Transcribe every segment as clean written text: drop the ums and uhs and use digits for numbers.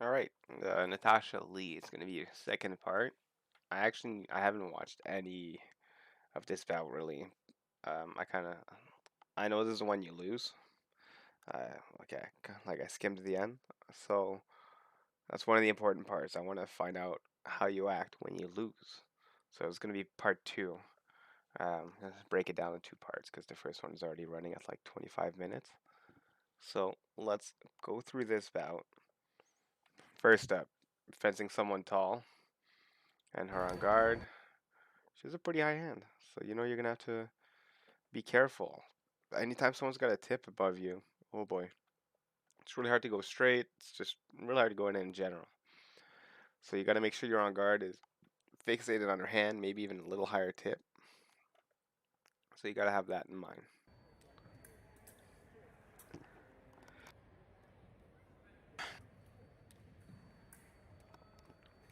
All right, Natasha Lee is going to be your second part. I haven't watched any of this bout really. I know this is the one you lose. Okay, like I skimmed the end, so that's one of the important parts. I want to find out how you act when you lose. So it's going to be part two. Let's break it down in two parts because the first one is already running at like 25 minutes. So let's go through this bout. First up, fencing someone tall and her on guard. She has a pretty high hand, so you know you're gonna have to be careful. Anytime someone's got a tip above you, oh boy, it's really hard to go straight. It's just really hard to go in general. So you got to make sure you're on guard is fixated on her hand, maybe even a little higher tip. So you got to have that in mind.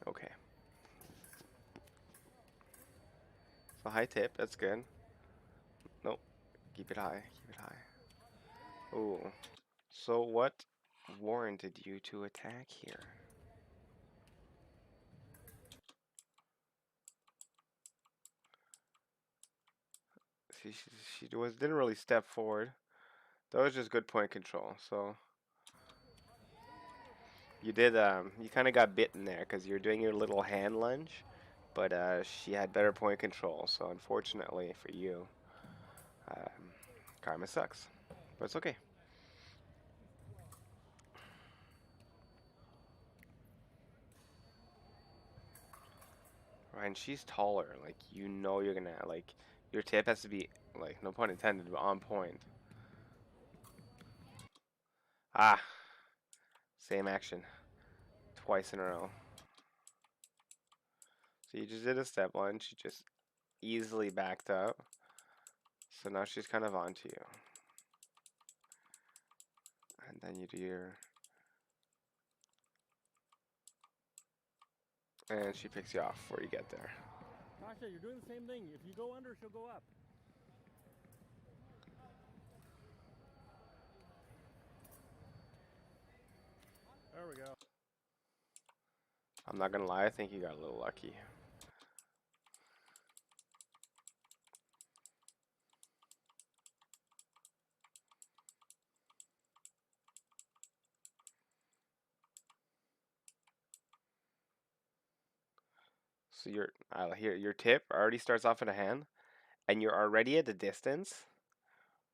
Okay. So high tip, that's good. Nope. Keep it high. Keep it high. Oh. So what warranted you to attack here? She didn't really step forward. That was just good point control. So you kind of got bitten there because you're doing your little hand lunge, but she had better point control. So unfortunately for you, um, karma sucks, but it's okay. Right, and she's taller. Like you know you're gonna like your tip has to be like no pun intended, but on point. Ah, same action twice in a row. So you just did a step lunge. She just easily backed up. So now she's kind of onto you, and then you do your and she picks you off before you get there. Tasha, you're doing the same thing. If you go under, she'll go up. There we go. I'm not gonna lie, I think you got a little lucky. So your tip already starts off in a hand, and you're already at the distance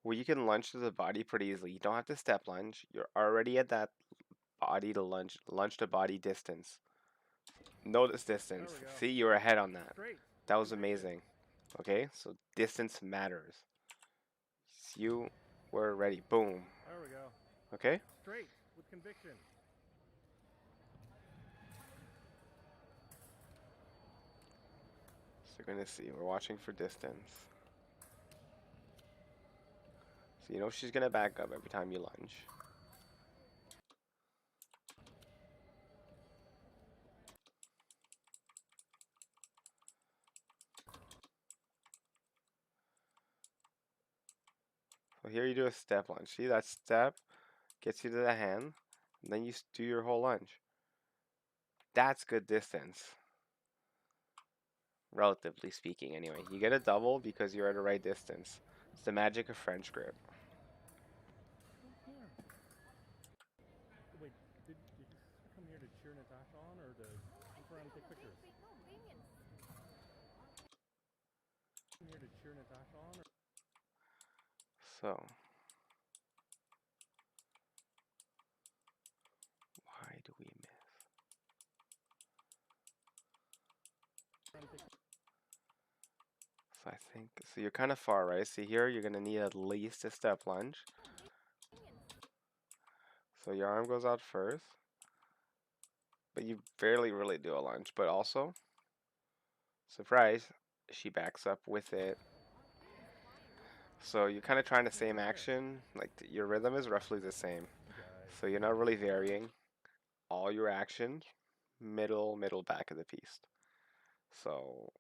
where you can lunge to the body pretty easily. You don't have to step lunge. You're already at that body to lunge to body distance. Notice There distance. we go. See, you were ahead on that. Straight. That was Conviction. amazing. Okay, so distance matters. You were ready. Boom. There we go. Okay? Straight with conviction. So you're gonna see. We're watching for distance. So you know she's gonna back up every time you lunge. So here you do a step lunge. See that step gets you to the hand, and then you do your whole lunge. That's good distance, relatively speaking. Anyway, you get a double because you're at the right distance. It's the magic of French grip. Here. Wait, did you come here to cheer Natasha on or to look around and take pictures? Come here to cheer Natasha on or? So why do we miss? So I think so. You're kind of far, right? See here, you're gonna need at least a step lunge. So your arm goes out first, but you barely really do a lunge. But also, surprise, she backs up with it. So you're kind of trying the same action. Like your rhythm is roughly the same. So you're not really varying all your actions, middle, back of the piece. So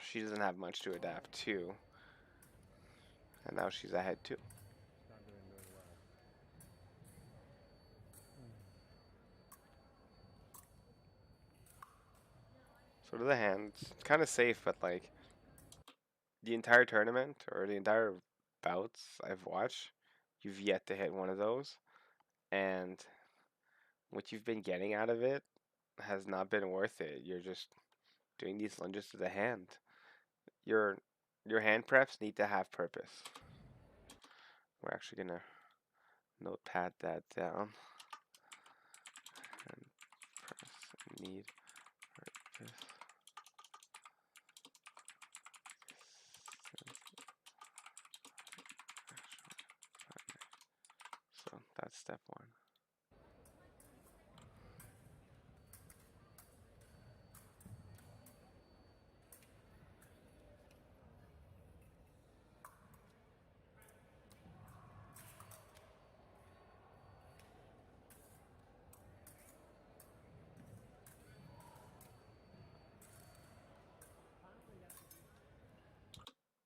she doesn't have much to adapt to, and now she's ahead too. Not doing very well. So to the hand, it's kind of safe, but like the entire tournament or the entire bouts I've watched, you've yet to hit one of those, and what you've been getting out of it has not been worth it. You're just doing these lunges to the hand. Your your hand preps need to have purpose. We're actually gonna notepad that down. Hand preps need purpose. So that's step one.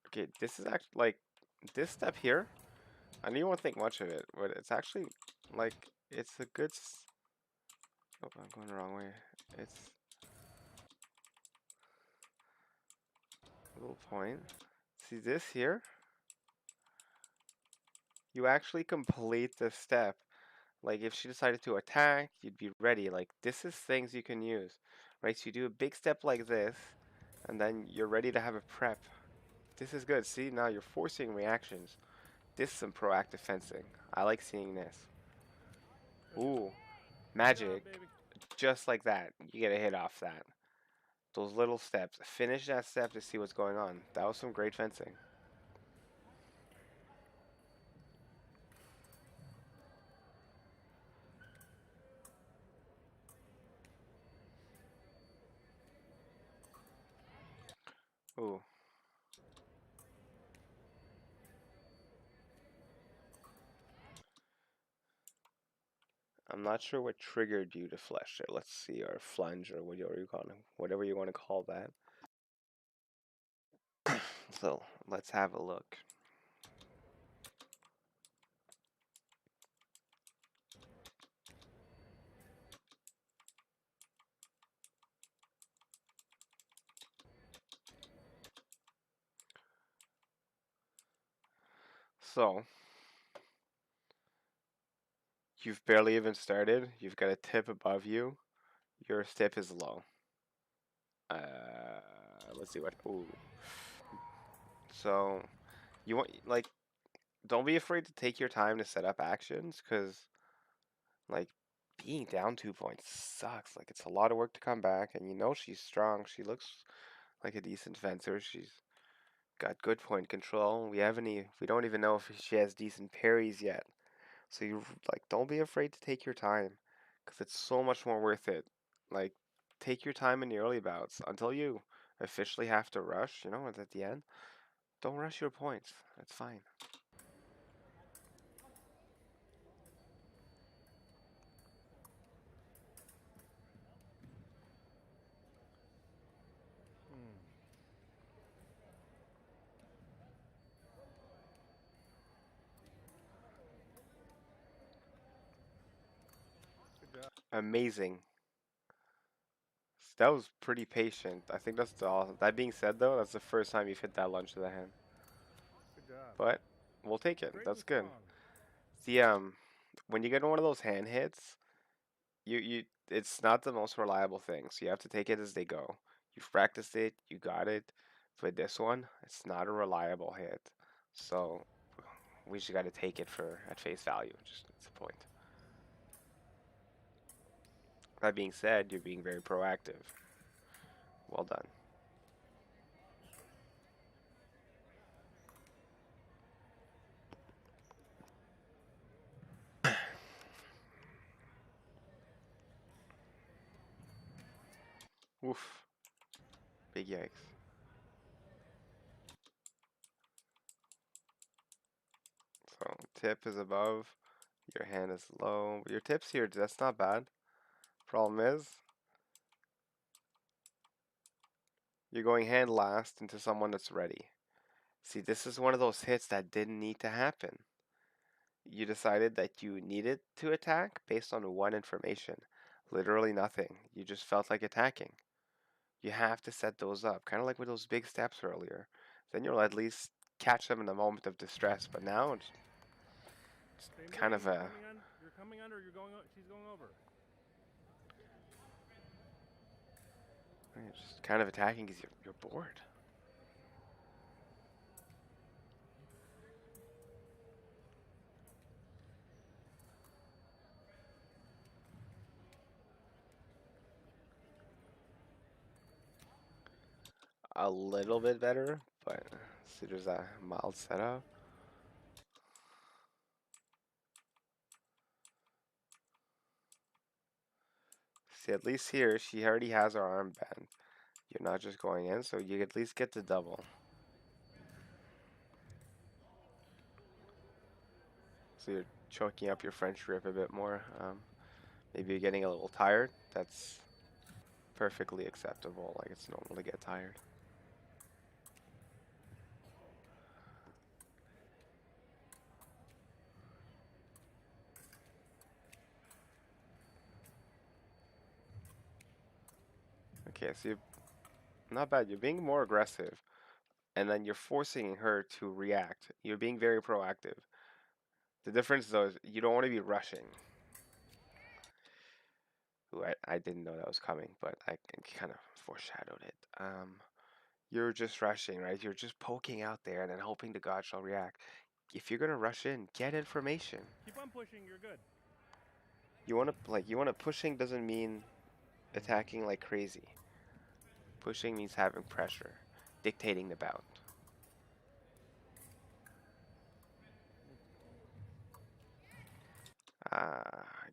Okay, this is actually like this step here. I know you won't think much of it, but it's actually like it's a good. Oh, I'm going the wrong way. It's a little point. See this here? You actually complete the step. Like if she decided to attack, you'd be ready. Like this is things you can use, right? So you do a big step like this, and then you're ready to have a prep. This is good. See, now you're forcing reactions. This is some proactive fencing. I like seeing this. Good job. Ooh, Good job, magic. baby. Just like that. You get a hit off that. Those little steps. Finish that step to see what's going on. That was some great fencing. Ooh, I'm not sure what triggered you to flesh it. Let's see, or flunge, or whatever you want to call that. So let's have a look. So you've barely even started. You've got a tip above you. Your step is low. Let's see what. Ooh. So you want like don't be afraid to take your time to set up actions, because like being down 2 points sucks. Like it's a lot of work to come back, and you know she's strong. She looks like a decent fencer. She's got good point control. We don't even know if she has decent parries yet. So you like don't be afraid to take your time, because it's so much more worth it. Like take your time in the early bouts until you officially have to rush. You know, at the end, don't rush your points. That's fine. Hmm. Good job. Amazing. That was pretty patient. I think that's all. That being said, though, that's the first time you've hit that lunge to the hand. Good job. But we'll take it. Straight and That's good. strong. The when you get one of those hand hits, it's not the most reliable thing. So you have to take it as they go. You've practiced it. You got it. For this one, it's not a reliable hit. So we just got to take it for at face value. Just that's the point. That being said, you're being very proactive. Well done. Oof. Big yikes. So tip is above, your hand is low. Your tip's here, that's not bad. Problem is, you're going hand last into someone that's ready. See, this is one of those hits that didn't need to happen. You decided that you needed to attack based on one information. Literally nothing. You just felt like attacking. You have to set those up, kind of like with those big steps earlier. Then you'll at least catch them in a moment of distress. But now it's Same kind thing. of a You're coming under. You're going. She's going over. you're just kind of attacking because you're bored. A little bit better, but see, there's a mild setup. See, at least here she already has her armband. You're not just going in, so you at least get the double. So you're choking up your French grip a bit more. Maybe you're getting a little tired. That's perfectly acceptable. Like it's normal to get tired. Okay, so you're not bad. You're being more aggressive, and then you're forcing her to react. You're being very proactive. The difference, though, is you don't want to be rushing. Ooh, I didn't know that was coming, but I kind of foreshadowed it. You're just rushing, right? You're just poking out there and then hoping to God she'll react. If you're gonna rush in, get information. Keep on pushing. You're good. You wanna pushing doesn't mean attacking like crazy. Pushing means having pressure, dictating the bout.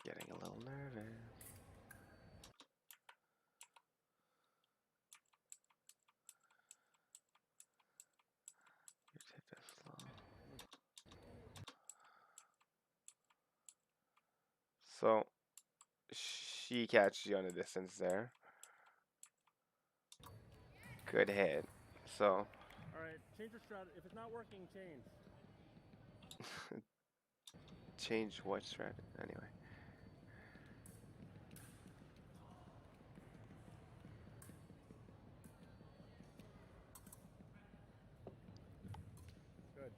Getting a little nervous. Your tip is slow. So she catches you on the distance there. Good hit. So All right. Change your strategy. If it's not working, change. change what strategy anyway. Good.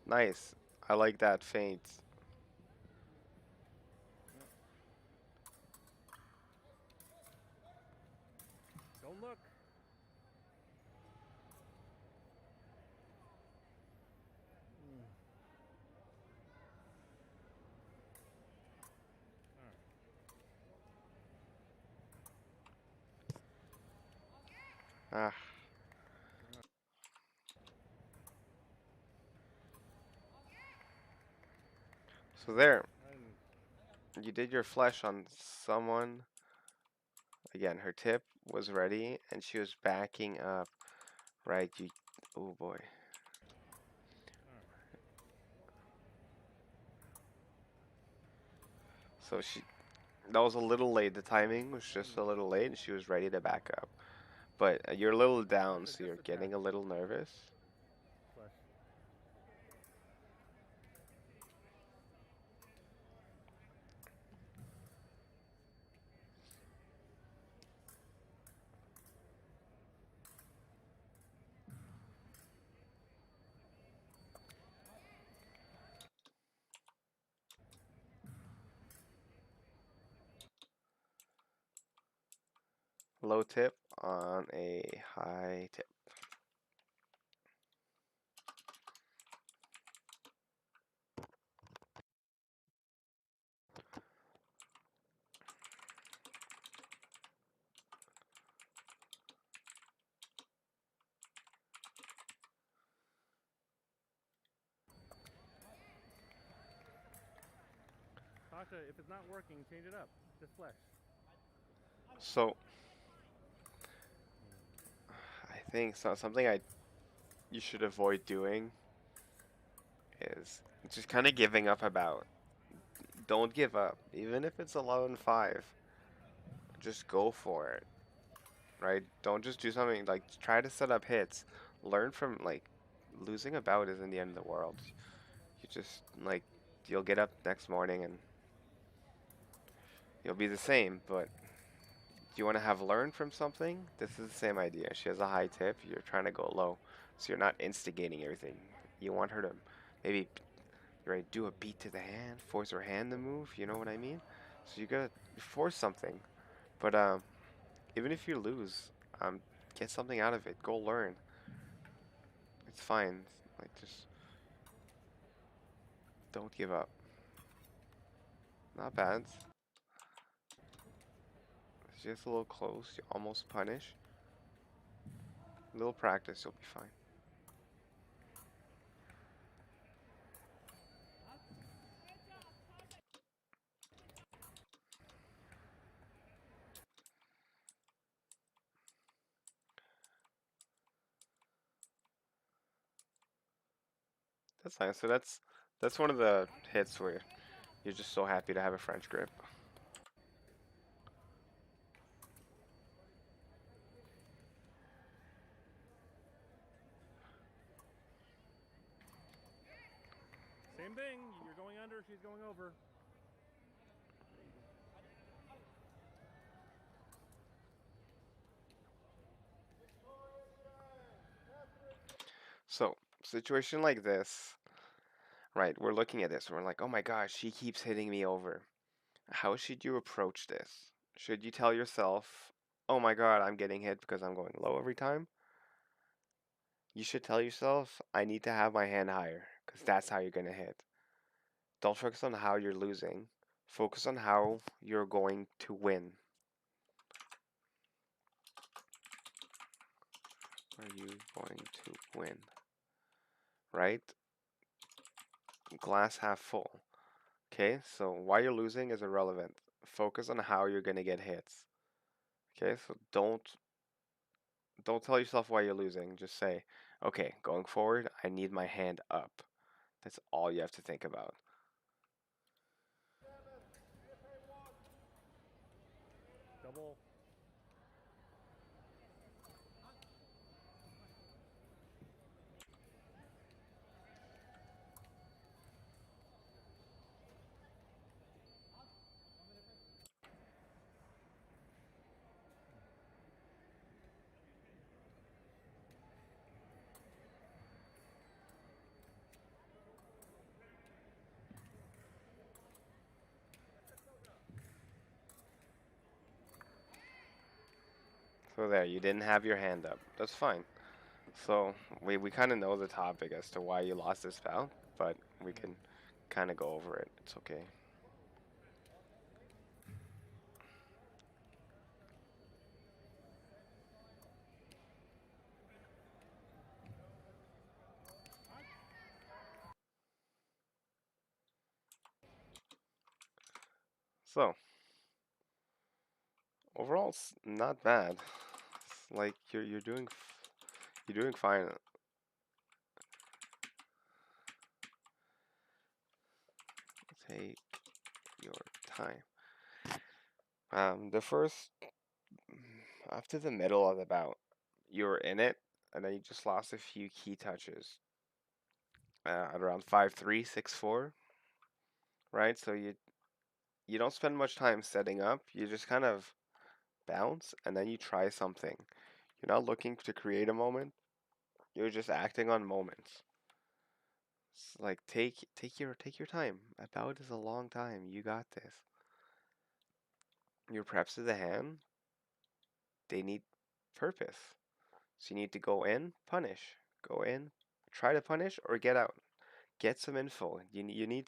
Nice. I like that feint. Don't look. Ah. So there, you did your flesh on someone. Again, her tip was ready and she was backing up. Right, you. Oh boy. So she. That was a little late. The timing was just a little late and she was ready to back up. But you're a little down, so Just you're attack. getting a little nervous. Flesh. Low tip on a high tip. Tasha, if it's not working, change it up. Just flesh. So I think something you should avoid doing is just kind of giving up about. Don't give up, even if it's 11-5. Just go for it. right? Don't just do something like try to set up hits. Learn from like losing a bout isn't the end of the world. You just like you'll get up next morning and you'll be the same, but you want to have learned from something? This is the same idea. She has a high tip, you're trying to go low. So you're not instigating everything. You want her to maybe right do a beat to the hand, force her hand to move, you know what I mean? So you gotta force something. But even if you lose, um get something out of it. Go learn. It's fine. Like just don't give up. Not bad. It's just a little close. You almost punish. A little practice, you'll be fine. That's nice. So that's one of the hits where you're just so happy to have a French grip. Same thing. You're going under. She's going over. So situation like this, right? We're looking at this and we're like, oh my gosh, she keeps hitting me over. How should you approach this? Should you tell yourself, oh my god, I'm getting hit because I'm going low every time? You should tell yourself, I need to have my hand higher because that's how you're gonna hit. Don't focus on how you're losing. Focus on how you're going to win. Are you going to win? Right? Glass half full. Okay, so why you're losing is irrelevant. Focus on how you're gonna get hits. Okay, so don't tell yourself why you're losing. Just say, okay, going forward, I need my hand up. That's all you have to think about. Double. So there, you didn't have your hand up. That's fine. So we kind of know the topic as to why you lost this bout, but we can kind of go over it. It's okay. So overall, it's not bad. It's like you're doing fine. Take your time. The first after the middle of the bout, you were in it, and then you just lost a few key touches at around 5-3, 6-4, right? So you don't spend much time setting up. You just kind of bounce, and then you try something. You're not looking to create a moment. You're just acting on moments. It's like take your time. A bout is a long time. You got this. Your preps of the hand, they need purpose. So you need to go in, punish. Go in, try to punish, or get out. Get some info. You need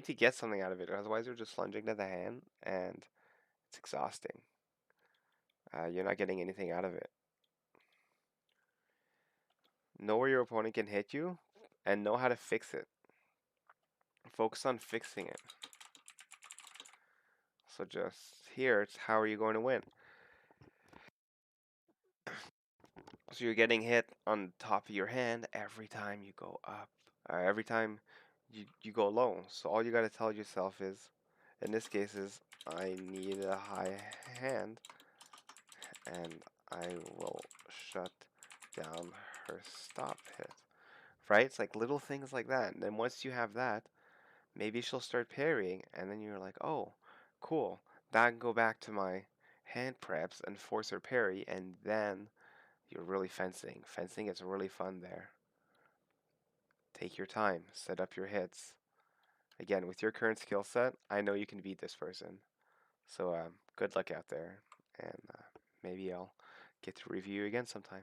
to get something out of it. Otherwise, you're just lunging to the hand, and it's exhausting. You're not getting anything out of it. Know where your opponent can hit you, and know how to fix it. Focus on fixing it. So just here, it's how are you going to win? So you're getting hit on top of your hand every time you go up, every time you go low. So all you got to tell yourself is, in this case, is I need a high hand, and I will shut down her stop hit. Right? It's like little things like that. And then once you have that, maybe she'll start parrying, and then you're like, oh, cool. That can go back to my hand preps and force her parry, and then you're really fencing. Fencing is really fun there. Take your time, set up your hits. Again, with your current skill set, I know you can beat this person. So good luck out there, and maybe I'll get to review you again sometime.